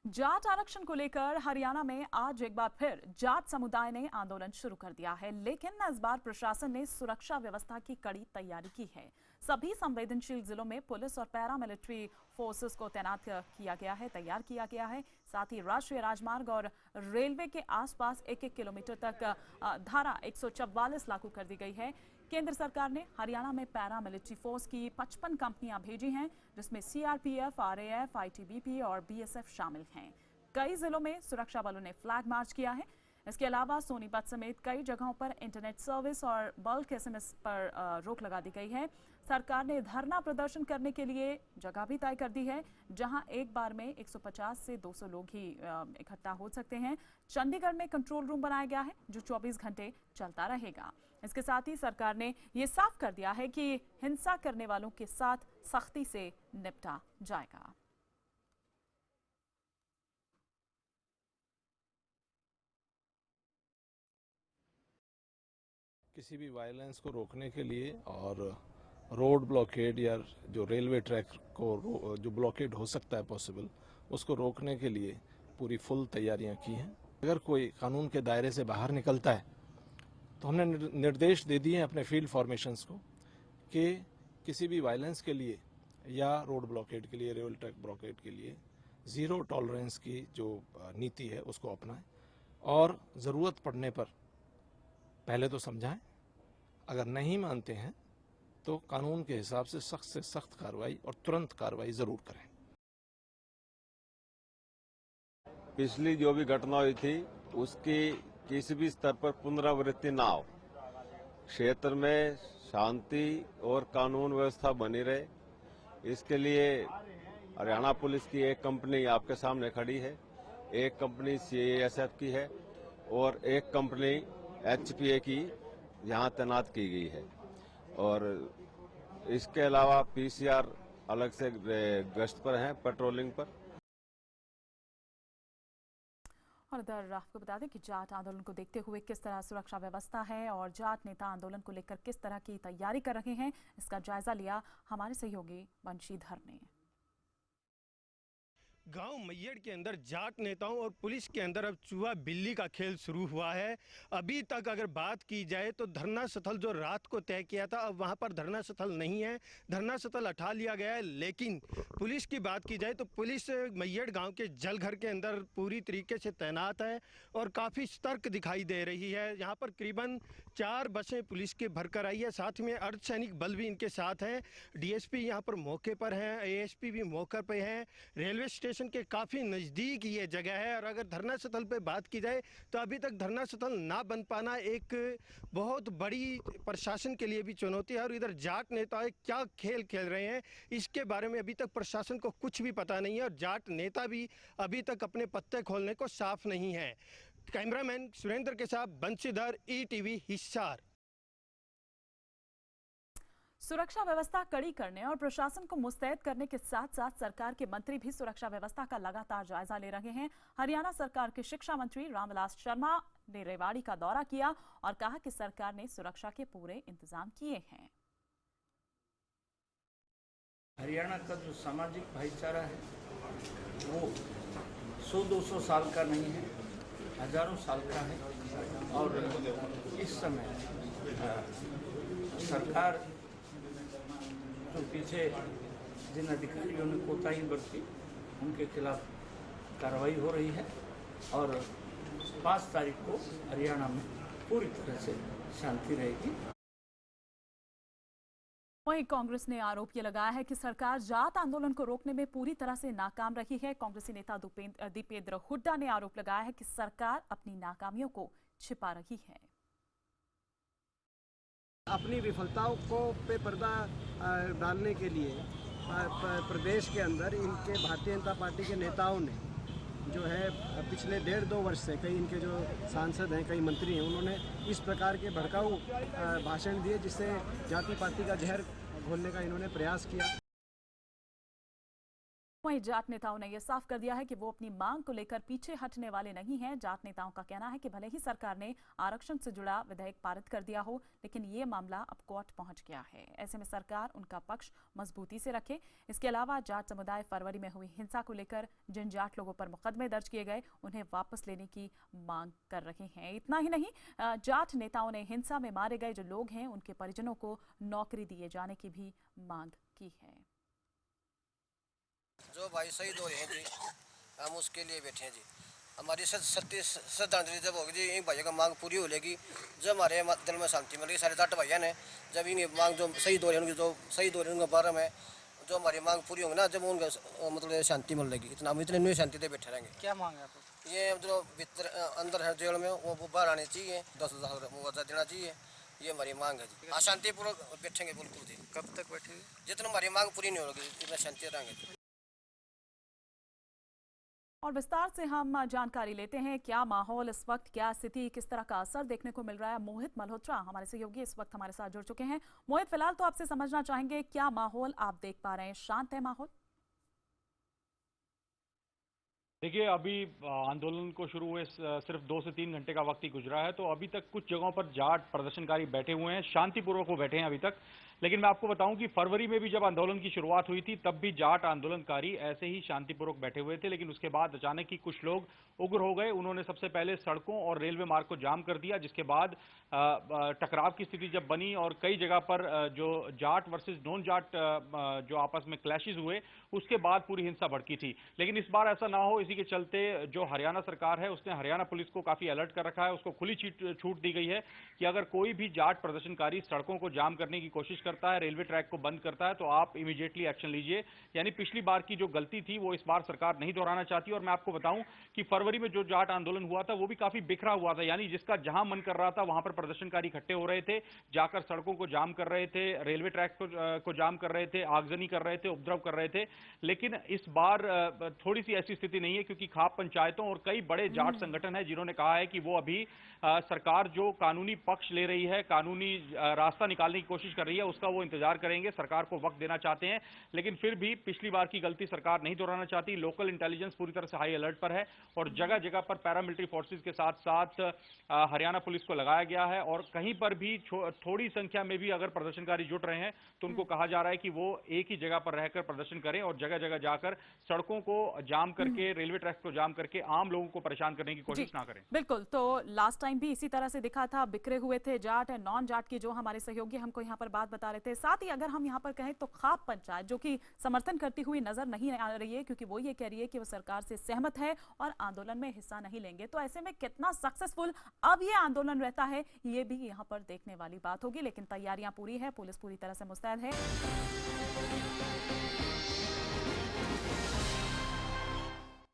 जाट आरक्षण को लेकर हरियाणा में आज एक बार फिर जाट समुदाय ने आंदोलन शुरू कर दिया है, लेकिन इस बार प्रशासन ने सुरक्षा व्यवस्था की कड़ी तैयारी की है। सभी संवेदनशील जिलों में पुलिस और पैरामिलिट्री फोर्सेस को तैनात किया गया है, तैयार किया गया है। साथ ही राष्ट्रीय राजमार्ग और रेलवे के आसपास 1-1 किलोमीटर तक धारा 144 लागू कर दी गई है। केंद्र सरकार ने हरियाणा में पैरामिलिट्री फोर्स की 55 कंपनियां भेजी हैं, जिसमें सीआरपीएफ, आरएएफ, आईटीबीपी और बीएसएफ शामिल हैं। कई जिलों में सुरक्षा बलों ने फ्लैग मार्च किया है। इसके अलावा सोनीपत समेत कई जगहों पर इंटरनेट सर्विस और बल्क एसएमएस पर रोक लगा दी गई है। सरकार ने धरना प्रदर्शन करने के लिए जगह भी तय कर दी है, जहां एक बार में 150 से 200 लोग ही इकट्ठा हो सकते हैं। चंडीगढ़ में कंट्रोल रूम बनाया गया है, जो 24 घंटे चलता रहेगा। इसके साथ ही सरकार ने यह साफ कर दिया है कि हिंसा करने वालों के साथ सख्ती से निपटा जाएगा। किसी भी वायलेंस को रोकने के लिए और रोड ब्लॉकेड या जो रेलवे ट्रैक को जो ब्लॉकेड हो सकता है पॉसिबल, उसको रोकने के लिए पूरी फुल तैयारियां की हैं। अगर कोई कानून के दायरे से बाहर निकलता है तो हमने निर्देश दे दिए हैं अपने फील्ड फॉर्मेशंस को कि किसी भी वायलेंस के लिए या रोड ब्लॉकेड के लिए, रेल ट्रैक ब्लॉकेड के लिए ज़ीरो टॉलरेंस की जो नीति है उसको अपनाएं और ज़रूरत पड़ने पर पहले तो समझाएं, अगर नहीं मानते हैं तो कानून के हिसाब से सख्त कार्रवाई और तुरंत कार्रवाई जरूर करें। पिछली जो भी घटना हुई थी उसकी किसी भी स्तर पर पुनरावृत्ति ना हो, क्षेत्र में शांति और कानून व्यवस्था बनी रहे, इसके लिए हरियाणा पुलिस की एक कंपनी आपके सामने खड़ी है, एक कंपनी सीआईएसएफ की है और एक कंपनी एचपीए की यहाँ तैनात की गई है। और इसके अलावा पीसीआर अलग से गश्त पर हैं, पेट्रोलिंग पर। और इधर आपको बता दें कि जाट आंदोलन को देखते हुए किस तरह सुरक्षा व्यवस्था है और जाट नेता आंदोलन को लेकर किस तरह की तैयारी कर रहे हैं, इसका जायजा लिया हमारे सहयोगी बंशीधर ने। गांव मैयड़ के अंदर जाट नेताओं और पुलिस के अंदर अब चूहा बिल्ली का खेल शुरू हुआ है। अभी तक अगर बात की जाए तो धरना स्थल जो रात को तय किया था, अब वहां पर धरना स्थल नहीं है, धरना स्थल हटा लिया गया है। लेकिन पुलिस की बात की जाए तो पुलिस मैयड़ गांव के जलघर के अंदर पूरी तरीके से तैनात है और काफ़ी सतर्क दिखाई दे रही है। यहाँ पर करीबन 4 बसें पुलिस के भरकर आई है, साथ में अर्धसैनिक बल भी इनके साथ हैं। डीएसपी यहाँ पर मौके पर हैं, एएसपी भी मौके पर हैं। रेलवे स्टेशन के काफी नजदीक ये जगह है। और अगर धरना स्थल पे बात की जाए तो अभी तक धरना स्थल ना बन पाना एक बहुत बड़ी प्रशासन के लिए भी चुनौती है। और इधर जाट नेता क्या खेल खेल रहे हैं, इसके बारे में अभी तक प्रशासन को कुछ भी पता नहीं है और जाट नेता भी अभी तक अपने पत्ते खोलने को साफ नहीं है। कैमरामैन सुरेंद्र के साथ बंशीधर, ईटीवी हिसार। सुरक्षा व्यवस्था कड़ी करने और प्रशासन को मुस्तैद करने के साथ साथ सरकार के मंत्री भी सुरक्षा व्यवस्था का लगातार जायजा ले रहे हैं। हरियाणा सरकार के शिक्षा मंत्री रामविलास शर्मा ने रेवाड़ी का दौरा किया और कहा कि सरकार ने सुरक्षा के पूरे इंतजाम किए हैं। हरियाणा का जो सामाजिक भाईचारा है वो 100-200 साल का नहीं है, हजारों साल का है। और इस समय सरकार तो पीछे जिन अधिकारियों ने कोताही बरती उनके खिलाफ कार्रवाई हो रही है और 5 तारीख को हरियाणा में पूरी तरह से शांति रहेगी। वहीं कांग्रेस ने आरोप ये लगाया है कि सरकार जाट आंदोलन को रोकने में पूरी तरह से नाकाम रही है। कांग्रेसी नेता दीपेंद्र हुड्डा ने आरोप लगाया है कि सरकार अपनी नाकामियों को छिपा रही है। अपनी विफलताओं को पे पर्दा डालने के लिए प्रदेश के अंदर इनके भारतीय जनता पार्टी के नेताओं ने जो है पिछले 1.5-2 वर्ष से, कई इनके जो सांसद हैं, कई मंत्री हैं, उन्होंने इस प्रकार के भड़काऊ भाषण दिए जिससे जाति पाति का जहर घोलने का इन्होंने प्रयास किया। वहीं जाट नेताओं ने यह साफ कर दिया है कि वो अपनी मांग को लेकर पीछे हटने वाले नहीं हैं। जाट नेताओं का कहना है कि भले ही सरकार ने आरक्षण से जुड़ा विधेयक पारित कर दिया हो, लेकिन ये मामला अब कोर्ट पहुंच गया है। ऐसे में सरकार उनका पक्ष मजबूती से रखे। इसके अलावा जाट समुदाय फरवरी में हुई हिंसा को लेकर जिन जाट लोगों पर मुकदमे दर्ज किए गए, उन्हें वापस लेने की मांग कर रहे हैं। इतना ही नहीं, जाट नेताओं ने हिंसा में मारे गए जो लोग हैं, उनके परिजनों को नौकरी दिए जाने की भी मांग की है। जो भाई शहीद हो रहे हैं जी, हम उसके लिए बैठे हैं जी। हमारी श्रद्धांजलि जब होगी जी, इन भाइयों का मांग पूरी हो लेगी, जब हमारे दिल में शांति मिलेगी। सारे जाट भाइयों ने जब इन मांग जो शहीद हो रहे हैं, उनकी जो शहीद हो रहे हैं उनके बारे में जो हमारी मांग पूरी होंगी ना, जब उनका मतलब शांति मिल लेगी, इतना हम इतने नहीं शांति से बैठे रहेंगे। क्या मांग है आपको? ये जो भीतर अंदर है जेल में, वो बाहर आने चाहिए, 10,000 मुआवजा देना चाहिए, ये हमारी मांग है जी। शांतिपूर्वक बैठेंगे बिल्कुल जी। कब तक बैठेंगे? जितना हमारी मांग पूरी नहीं होगी, इतना शांति रहेंगे। और विस्तार से हम जानकारी लेते हैं, क्या माहौल इस वक्त, क्या स्थिति, किस तरह का असर देखने को मिल रहा है। मोहित मल्होत्रा हमारे सहयोगी इस वक्त हमारे साथ जुड़ चुके हैं। मोहित, फिलहाल तो आपसे समझना चाहेंगे, क्या माहौल आप देख पा रहे हैं? शांत है माहौल? देखिए, अभी आंदोलन को शुरू हुए सिर्फ 2 से 3 घंटे का वक्त ही गुजरा है, तो अभी तक कुछ जगहों पर जाट प्रदर्शनकारी बैठे हुए हैं, शांतिपूर्वक वो बैठे हैं अभी तक। लेकिन मैं आपको बताऊं कि फरवरी में भी जब आंदोलन की शुरुआत हुई थी, तब भी जाट आंदोलनकारी ऐसे ही शांतिपूर्वक बैठे हुए थे। लेकिन उसके बाद अचानक ही कुछ लोग उग्र हो गए। उन्होंने सबसे पहले सड़कों और रेलवे मार्ग को जाम कर दिया, जिसके बाद टकराव की स्थिति जब बनी और कई जगह पर जो जाट वर्सेस नॉन जाट जो आपस में क्लैशेस हुए, उसके बाद पूरी हिंसा भड़की थी। लेकिन इस बार ऐसा ना हो, इसी के चलते जो हरियाणा सरकार है, उसने हरियाणा पुलिस को काफी अलर्ट कर रखा है। उसको खुली छूट दी गई है कि अगर कोई भी जाट प्रदर्शनकारी सड़कों को जाम करने की कोशिश करता है, रेलवे ट्रैक को बंद करता है, तो आप इमीडिएटली एक्शन लीजिए। यानी पिछली बार की जो गलती थी, वो इस बार सरकार नहीं दोहराना चाहती। और मैं आपको बताऊं कि फरवरी में जो जाट आंदोलन हुआ था, वो भी काफी बिखरा हुआ था। यानी जिसका जहां मन कर रहा था, वहां पर प्रदर्शनकारी इकट्ठे हो रहे थे, जाकर सड़कों को जाम कर रहे थे, रेलवे ट्रैक को जाम कर रहे थे, आगजनी कर रहे थे, उपद्रव कर रहे थे। लेकिन इस बार थोड़ी सी ऐसी स्थिति नहीं है, क्योंकि खाप पंचायतों और कई बड़े जाट संगठन है जिन्होंने कहा है कि वो अभी सरकार जो कानूनी पक्ष ले रही है, कानूनी रास्ता निकालने की कोशिश कर रही है, उसका वो इंतजार करेंगे। सरकार को वक्त देना चाहते हैं, लेकिन फिर भी पिछली बार की गलती सरकार नहीं दोहराना चाहती। लोकल इंटेलिजेंस पूरी तरह से हाई अलर्ट पर है और जगह जगह पर पैरामिलिट्री फोर्सेस के साथ साथ हरियाणा पुलिस को लगाया गया है। और कहीं पर भी थोड़ी संख्या में भी अगर प्रदर्शनकारी जुट रहे हैं, तो उनको कहा जा रहा है कि वो एक ही जगह पर रहकर प्रदर्शन करें और जगह जगह जाकर सड़कों को जाम करके, रेलवे ट्रैक को जाम करके आम लोगों को परेशान करने की कोशिश ना करें। बिल्कुल, तो लास्ट टाइम भी इसी तरह से दिखा था, बिखरे हुए थे जाट और नॉन जाट की, जो हमारे सहयोगी हमको यहाँ पर बात बता रहे थे। साथ ही अगर हम यहाँ पर कहें तो खाप पंचायत जो कि समर्थन करती हुई नजर नहीं आ रही है, क्योंकि वो ये कह रही है कि वो सरकार से सहमत है और आंदोलन में हिस्सा नहीं लेंगे। तो ऐसे में कितना सक्सेसफुल अब ये आंदोलन रहता है, ये भी यहाँ पर देखने वाली बात होगी। लेकिन तैयारियां पूरी है, पुलिस पूरी तरह से मुस्तैद है।